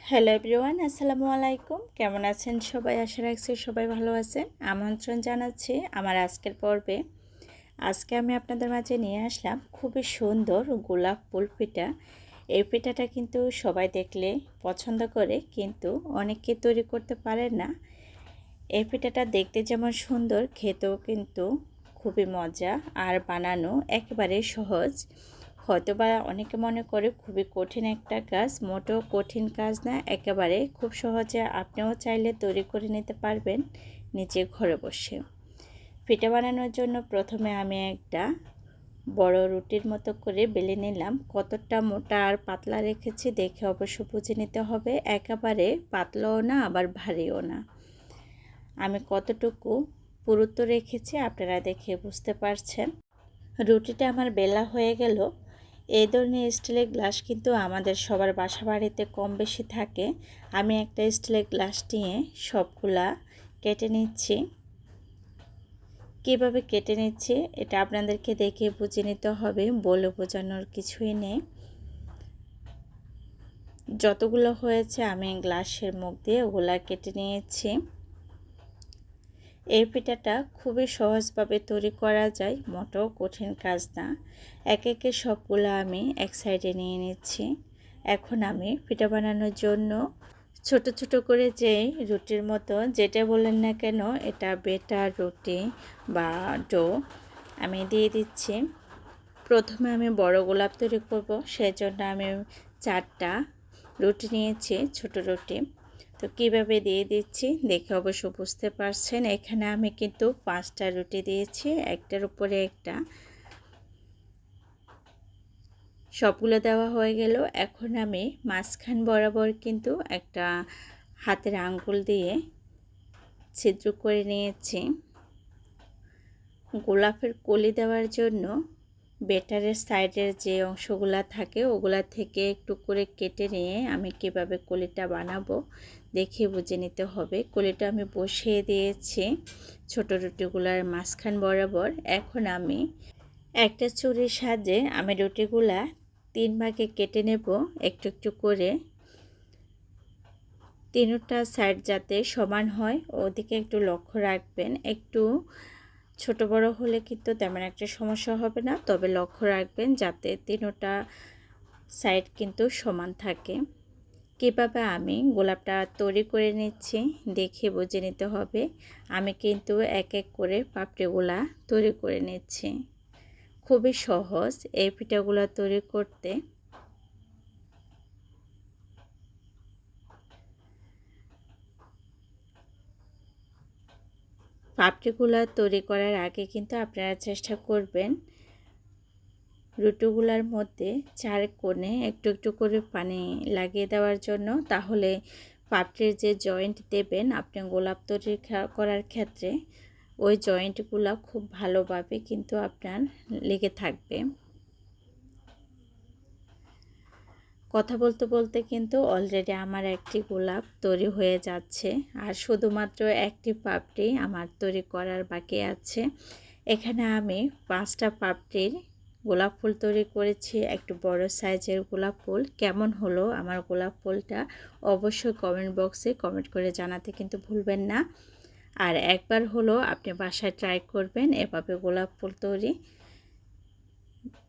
Hello everyone, আসসালামু আলাইকুম। কেমন আছেন সবাই? আশা রাখছি সবাই ভালো আছেন। আমন্ত্রণ জানাচ্ছি আমার আজকের পর্বে। আজকে আমি আপনাদের মাঝে নিয়ে আসলাম খুবই সুন্দর গোলাপ ফুল পিঠা। এই পিঠাটা কিন্তু সবাই দেখলে পছন্দ করে, কিন্তু অনেকে তৈরি করতে পারে না। এই পিঠাটা দেখতে যেমন সুন্দর, খেতেও কিন্তু খুবই মজা, আর বানানো একেবারে সহজ। হয়তোবা অনেকে মনে করে খুবই কঠিন একটা কাজ, মোটেও কঠিন কাজ না, একেবারে খুব সহজে আপনিও চাইলে তৈরি করে নিতে পারবেন নিজে ঘরে বসে। পিঠা বানানোর জন্য প্রথমে আমি একটা বড় রুটির মতো করে বেলে নিলাম। কতটা মোটা আর পাতলা রেখেছি দেখে অবশ্য বুঝে নিতে হবে, একেবারে পাতলাও না আবার ভারীও না। আমি কতটুকু পুরুত্ব রেখেছি আপনারা দেখে বুঝতে পারছেন। রুটিটা আমার বেলা হয়ে গেল। এই ধরনের স্টিলের গ্লাস কিন্তু আমাদের সবার বাসা বাড়িতে কম বেশি থাকে। আমি একটা স্টিলের গ্লাস নিয়ে সবগুলা কেটে নিচ্ছি। কীভাবে কেটে নিচ্ছি এটা আপনাদেরকে দেখে বুঝে নিতে হবে, বলে বোঝানোর কিছুই নেই। যতগুলো হয়েছে আমি গ্লাসের মুখ দিয়ে ওগুলা কেটে নিয়েছি। এই পিঠাটা খুবই সহজভাবে তৈরি করা যায়, মোটেও কঠিন কাজ না। এক একে সবগুলো আমি এক সাইডে নিয়ে নিচ্ছি। এখন আমি পিঠা বানানোর জন্য ছোট ছোট করে যে রুটির মতো যেটা বলেন না কেন, এটা বেটার রুটি বা ডো, আমি দিয়ে দিচ্ছি। প্রথমে আমি বড় গোলাপ তৈরি করব, সেজন্য আমি 4টা রুটি নিয়েছি, ছোট রুটি। তো কীভাবে দিয়ে দিচ্ছি দেখে অবশ্য বুঝতে পারছেন। এখানে আমি কিন্তু 5টা রুটি দিয়েছি, একটার উপরে একটা। সবগুলো দেওয়া হয়ে গেল। এখন আমি মাঝখান বরাবর কিন্তু একটা হাতের আঙ্গুল দিয়ে ছিদ্র করে নিয়েছি। গোলাপের কলি দেওয়ার জন্য বেটারের সাইডের যে অংশগুলা থাকে ওগুলা থেকে একটু করে কেটে নিয়ে আমি কিভাবে কলিটা বানাবো দেখে বুঝে নিতে হবে। কলিটা আমি বসিয়ে দিয়েছি ছোট রুটিগুলার মাঝখান বরাবর। এখন আমি একটা ছুরির সাহায্যে আমি রুটিগুলা 3 ভাগে কেটে নেব একটু একটু করে। 3টা সাইড যাতে সমান হয় ওদিকে একটু লক্ষ্য রাখবেন। একটু ছোট বড় হলে কিন্তু তেমন একটা সমস্যা হবে না, তবে লক্ষ্য রাখবেন যাতে 3টা সাইড কিন্তু সমান থাকে। কীভাবে আমি গোলাপটা তৈরি করে নিচ্ছি দেখে বুঝে নিতে হবে। আমি কিন্তু এক এক করে পাপড়িগুলা তৈরি করে নিচ্ছি। খুবই সহজ এই পিঠাগুলা তৈরি করতে। পাপড়িগুলা তৈরি করার আগে কিন্তু আপনারা চেষ্টা করবেন রুটিগুলার মধ্যে 4 কোণে একটু একটু করে পানি লাগিয়ে দেওয়ার জন্য। তাহলে পাপড়ির যে জয়েন্ট দেবেন আপনি গোলাপ তৈরি করার ক্ষেত্রে, ওই জয়েন্টগুলো খুব ভালোভাবে কিন্তু আপনার লেগে থাকবে। কথা বলতে বলতে কিন্তু অলরেডি আমার একটি গোলাপ তৈরি হয়ে যাচ্ছে, আর শুধুমাত্র একটি পাপড়ি আমার তৈরি করার বাকি আছে। এখানে আমি 5টা পাপড়ির গোলাপ ফুল তৈরি করেছি, একটু বড় সাইজের গোলাপ ফুল। কেমন হলো আমার গোলাপ ফুলটা অবশ্যই কমেন্ট বক্সে কমেন্ট করে জানাতে কিন্তু ভুলবেন না। আর একবার হলো আপনি বাসায় ট্রাই করবেন এভাবে গোলাপ ফুল তৈরি।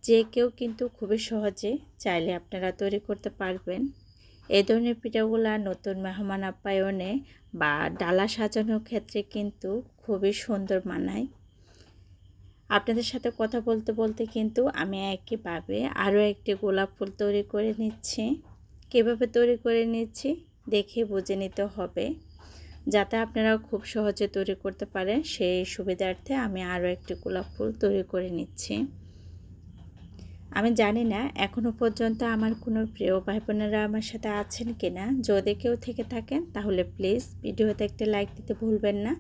যে কেউ কিন্তু খুবই সহজে চাইলে আপনারা তৈরি করতে পারবেন। এই ধরনের পিঠাগুলা নতুন মেহমান আপ্যায়নে বা ডালা সাজানোর ক্ষেত্রে কিন্তু খুবই সুন্দর মানায়। আপনাদের সাথে কথা বলতে বলতে কিন্তু আমি একইভাবে আরও একটি গোলাপ ফুল তৈরি করে নিচ্ছি। কীভাবে তৈরি করে নিচ্ছি দেখে বুঝে নিতে হবে, যাতে আপনারা খুব সহজে তৈরি করতে পারেন সেই সুবিধার্থে আমি আরও একটি গোলাপ ফুল তৈরি করে নিচ্ছি। আমি জানি না এখনও পর্যন্ত আমার কোনো প্রিয় ভাই বোনেরা আমার সাথে আছেন কি না। যদি কেউ থেকে থাকেন তাহলে প্লিজ ভিডিওতে একটা লাইক দিতে ভুলবেন না।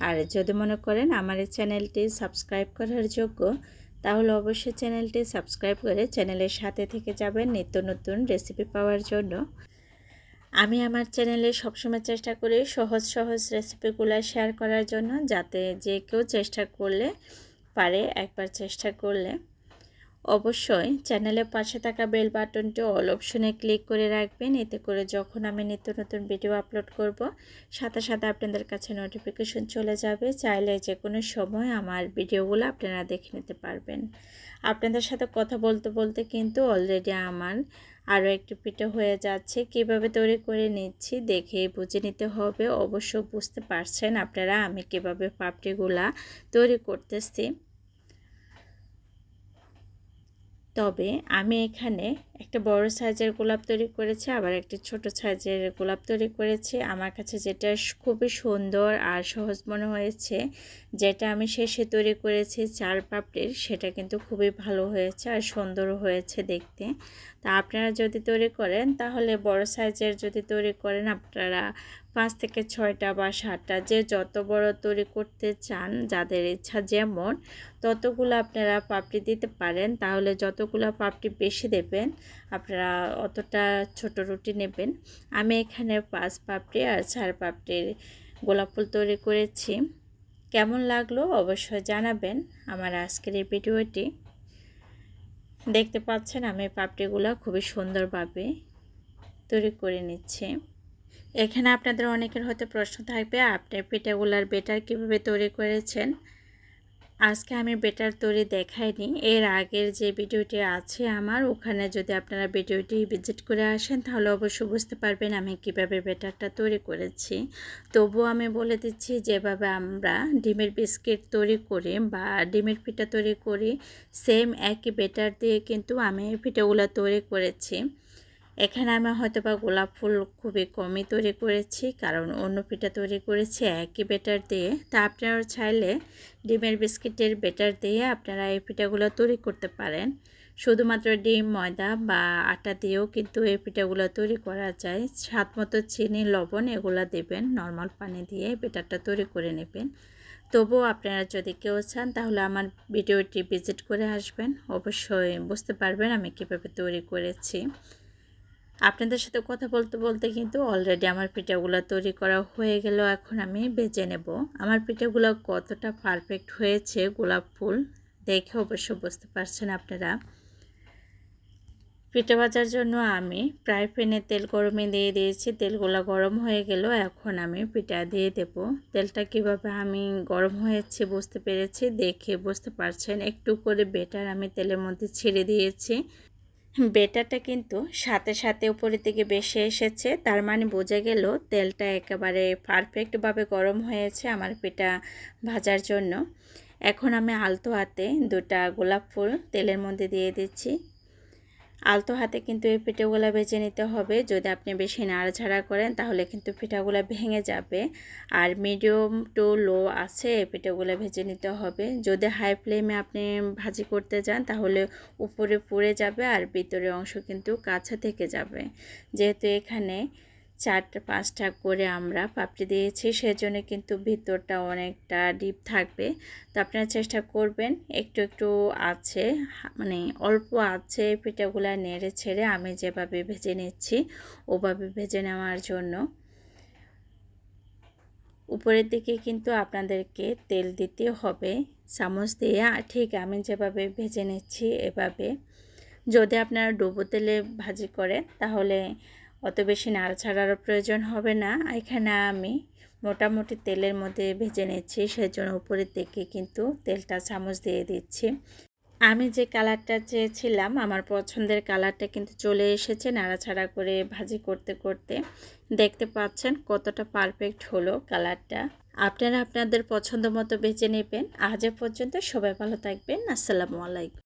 আর যদি মনে করেন আমার এই চ্যানেলটি সাবস্ক্রাইব করার যোগ্য, তাহলে অবশ্যই চ্যানেলটি সাবস্ক্রাইব করে চ্যানেলের সাথে থেকে যাবেন নিত্য নতুন রেসিপি পাওয়ার জন্য। আমি আমার চ্যানেলে সবসময় চেষ্টা করি সহজ সহজ রেসিপিগুলো শেয়ার করার জন্য, যাতে যে কেউ চেষ্টা করলে পারে, একবার চেষ্টা করলে। অবশ্যই চ্যানেলের পাশে থাকা বেল বাটনটি অল অপশনে ক্লিক করে রাখবেন, এতে করে যখন আমি নিত্য নতুন ভিডিও আপলোড করব সাথে সাথে আপনাদের কাছে নোটিফিকেশন চলে যাবে। চাইলে যে কোনো সময় আমার ভিডিওগুলো আপনারা দেখে নিতে পারবেন। আপনাদের সাথে কথা বলতে বলতে কিন্তু অলরেডি আমার আরও একটি পিঠা হয়ে যাচ্ছে। কিভাবে তৈরি করে নিচ্ছি দেখে বুঝে নিতে হবে। অবশ্য বুঝতে পারছেন আপনারা আমি কিভাবে পাপড়িগুলা তৈরি করতেছি। তবে আমি এখানে একটা বড় সাইজের গোলাপ তৈরি করেছি, আবার একটি ছোট সাইজের গোলাপ তৈরি করেছি। আমার কাছে যেটা খুবই সুন্দর আর সহজ মনে হয়েছে, যেটা আমি শেষে তৈরি করেছি চার পাপড়ির, সেটা কিন্তু খুবই ভালো হয়েছে আর সুন্দরও হয়েছে দেখতে। তা আপনারা যদি তৈরি করেন তাহলে বড় সাইজের যদি তৈরি করেন আপনারা 5 থেকে 6টা বা 7টা, যে যত বড় তৈরি করতে চান যাদের ইচ্ছা যেমন, ততগুলো আপনারা পাপড়ি দিতে পারেন। তাহলে যতগুলো পাপড়ি বেশি দেবেন আপনারা অতটা ছোট রুটি নেবেন। আমি এখানে 5 পাপড়ি আর 4 পাপড়ির গোলাপ ফুল তৈরি করেছি। কেমন লাগলো অবশ্যই জানাবেন আমার আজকের এই ভিডিওটি। দেখতে পাচ্ছেন আমি পাপড়িগুলো খুবই সুন্দরভাবে তৈরি করে নিচ্ছি। এখানে আপনাদের অনেকের হয়তো প্রশ্ন থাকবে, আপনি পিঠাগুলার বেটার কিভাবে তৈরি করেছেন। আজকে আমি বেটার তৈরি দেখাইনি, এর আগের যে ভিডিওটি আছে আমার, ওখানে যদি আপনারা ভিডিওটি ভিজিট করে আসেন তাহলে অবশ্যই বুঝতে পারবেন আমি কিভাবে বেটারটা তৈরি করেছি। তবুও আমি বলে দিচ্ছি, যেভাবে আমরা ডিমের বিস্কিট তৈরি করি বা ডিমের পিঠা তৈরি করি, সেম একই বেটার দিয়ে কিন্তু আমি পিঠাগুলো তৈরি করেছি। এখানে আমি হয়তো বা গোলাপ ফুল খুবই কমই তৈরি করেছি, কারণ অন্য পিঠা তৈরি করেছি একই বেটার দিয়ে। তা আপনারা চাইলে ডিমের বিস্কিটের বেটার দিয়ে আপনারা এই পিঠাগুলো তৈরি করতে পারেন। শুধুমাত্র ডিম, ময়দা বা আটা দিয়েও কিন্তু এই পিঠাগুলো তৈরি করা যায়। স্বাদ মতো চিনি, লবণ এগুলো দেবেন, নর্মাল পানি দিয়ে বেটারটা তৈরি করে নেবেন। তবুও আপনারা যদি কেউ চান তাহলে আমার ভিডিওটি ভিজিট করে আসবেন, অবশ্যই বুঝতে পারবেন আমি কীভাবে তৈরি করেছি। আপনাদের সাথে কথা বলতে বলতে কিন্তু অলরেডি আমার পিঠাগুলো তৈরি করা হয়ে গেল। এখন আমি ভেজে নেব। আমার পিঠাগুলো কতটা পারফেক্ট হয়েছে গোলাপ ফুল দেখে অবশ্য বুঝতে পারছেন আপনারা। পিঠা ভাজার জন্য আমি ফ্রাই প্যানে তেল গরমে দিয়ে দিয়েছি। তেলগুলো গরম হয়ে গেল, এখন আমি পিঠা দিয়ে দেব। তেলটা কিভাবে আমি গরম হয়েছে বুঝতে পেরেছি, দেখে বুঝতে পারছেন। একটু করে বেটার আমি তেলের মধ্যে ছেড়ে দিয়েছি। বেটারটা কিন্তু সাথে সাথে উপরের দিকে বেশি এসেছে, তার মানে বোঝা গেল তেলটা একেবারে পারফেক্টভাবে গরম হয়েছে আমার পিঠা ভাজার জন্য। এখন আমি আলতো হাতে 2টা গোলাপ ফুল তেলের মধ্যে দিয়ে দিচ্ছি। আলতো হাতে কিন্তু এই পিঠাগুলো ভেজে নিতে হবে। যদি আপনি বেশি নাড়াচাড়া করেন তাহলে কিন্তু পিঠাগুলো ভেঙে যাবে। আর মিডিয়াম টু লো আছে এই পিঠাগুলো ভেজে নিতে হবে। যদি হাই ফ্লেমে আপনি ভাজি করতে যান তাহলে উপরে পুড়ে যাবে আর ভিতরের অংশ কিন্তু কাঁচা থেকে যাবে। যেহেতু এখানে 4-5টা করে আমরা পাপড়ি দিয়েছি, সেজন্য কিন্তু ভিতরটা অনেকটা ডিপ থাকবে। তো আপনারা চেষ্টা করবেন একটু একটু আছে, মানে অল্প আছে পিঠাগুলা নেড়ে ছেড়ে আমি যেভাবে ভেজে নিচ্ছি ওভাবে ভেজে নেওয়ার জন্য। উপরের দিকে কিন্তু আপনাদেরকে তেল দিতে হবে চামচ দিয়ে, ঠিক আমি যেভাবে ভেজে নিচ্ছি এভাবে। যদি আপনারা ডুবো তেলে ভাজি করেন তাহলে অত বেশি নাড়াচাড়ার প্রয়োজন হবে না। এখানে আমি মোটামুটি তেলের মধ্যে ভেজে নিচ্ছি, সেজন্য উপরের দিকে কিন্তু তেলটা চামচ দিয়ে দিচ্ছি। আমি যে কালারটা চেয়েছিলাম আমার পছন্দের কালারটা কিন্তু চলে এসেছে নাড়াচাড়া করে ভাজি করতে করতে। দেখতে পাচ্ছেন কতটা পারফেক্ট হলো কালারটা। আপনারা আপনাদের পছন্দ মতো বেছে নেবেন। আজ এ পর্যন্ত, সবাই ভালো থাকবেন। আসসালামু আলাইকুম।